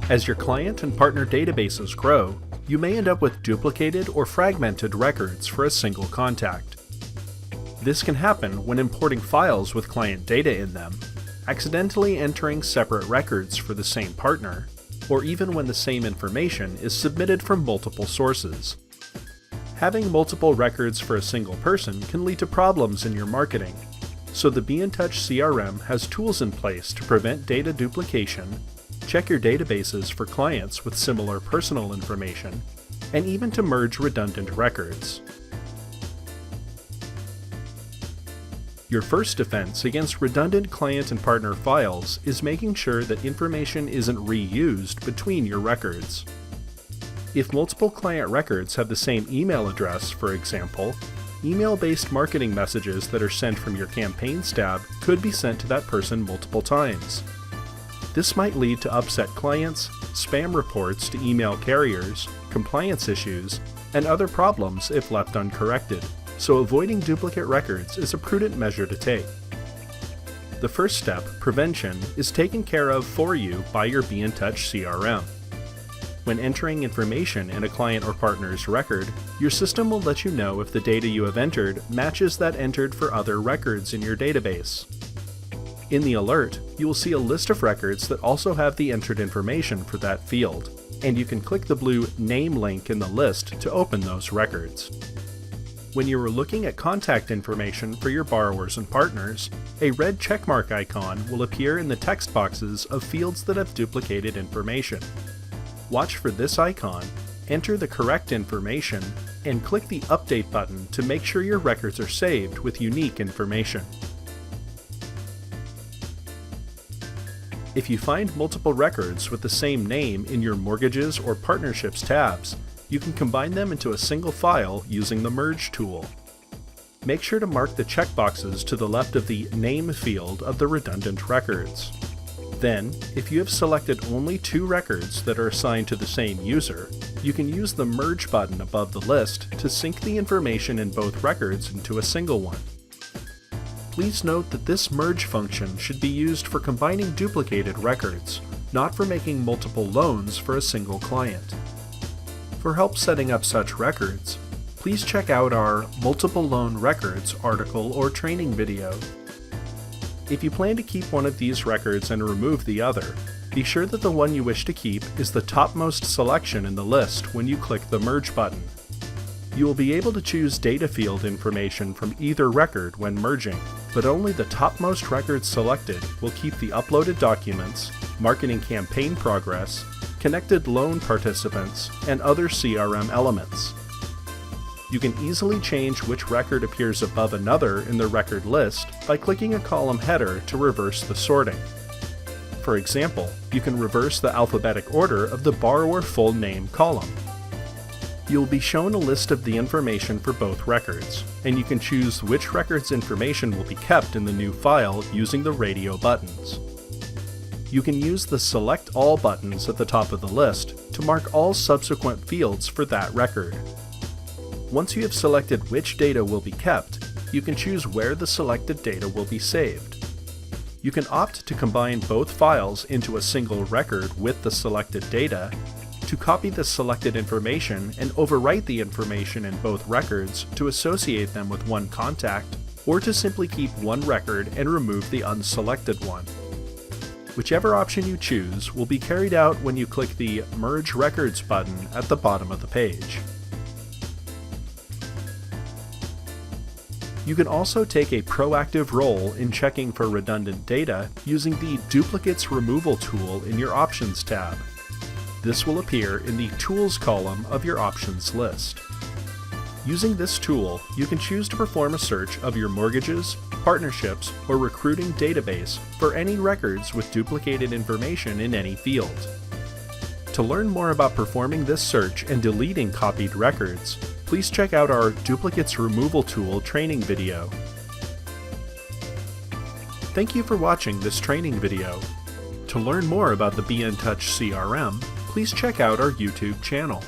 As your client and partner databases grow, you may end up with duplicated or fragmented records for a single contact. This can happen when importing files with client data in them, accidentally entering separate records for the same partner, or even when the same information is submitted from multiple sources. Having multiple records for a single person can lead to problems in your marketing, so the BNTouch CRM has tools in place to prevent data duplication, check your databases for clients with similar personal information, and even to merge redundant records. Your first defense against redundant client and partner files is making sure that information isn't reused between your records. If multiple client records have the same email address, for example, email-based marketing messages that are sent from your campaigns tab could be sent to that person multiple times. This might lead to upset clients, spam reports to email carriers, compliance issues, and other problems if left uncorrected, so avoiding duplicate records is a prudent measure to take. The first step, prevention, is taken care of for you by your BNTouch CRM. When entering information in a client or partner's record, your system will let you know if the data you have entered matches that entered for other records in your database. In the alert, you will see a list of records that also have the entered information for that field, and you can click the blue Name link in the list to open those records. When you are looking at contact information for your borrowers and partners, a red checkmark icon will appear in the text boxes of fields that have duplicated information. Watch for this icon, enter the correct information, and click the Update button to make sure your records are saved with unique information. If you find multiple records with the same name in your Mortgages or Partnerships tabs, you can combine them into a single file using the Merge tool. Make sure to mark the checkboxes to the left of the Name field of the redundant records. Then, if you have selected only 2 records that are assigned to the same user, you can use the Merge button above the list to sync the information in both records into a single one. Please note that this merge function should be used for combining duplicated records, not for making multiple loans for a single client. For help setting up such records, please check out our Multiple Loan Records article or training video. If you plan to keep one of these records and remove the other, be sure that the one you wish to keep is the topmost selection in the list when you click the Merge button. You will be able to choose data field information from either record when merging, but only the topmost records selected will keep the uploaded documents, marketing campaign progress, connected loan participants, and other CRM elements. You can easily change which record appears above another in the record list by clicking a column header to reverse the sorting. For example, you can reverse the alphabetic order of the borrower full name column. You will be shown a list of the information for both records, and you can choose which record's information will be kept in the new file using the radio buttons. You can use the Select All buttons at the top of the list to mark all subsequent fields for that record. Once you have selected which data will be kept, you can choose where the selected data will be saved. You can opt to combine both files into a single record with the selected data, to copy the selected information and overwrite the information in both records to associate them with one contact, or to simply keep one record and remove the unselected one. Whichever option you choose will be carried out when you click the Merge Records button at the bottom of the page. You can also take a proactive role in checking for redundant data using the Duplicates Removal tool in your Options tab. This will appear in the Tools column of your options list. Using this tool, you can choose to perform a search of your mortgages, partnerships, or recruiting database for any records with duplicated information in any field. To learn more about performing this search and deleting copied records, please check out our Duplicates Removal tool training video. Thank you for watching this training video. To learn more about the BNTouch CRM, please check out our YouTube channel.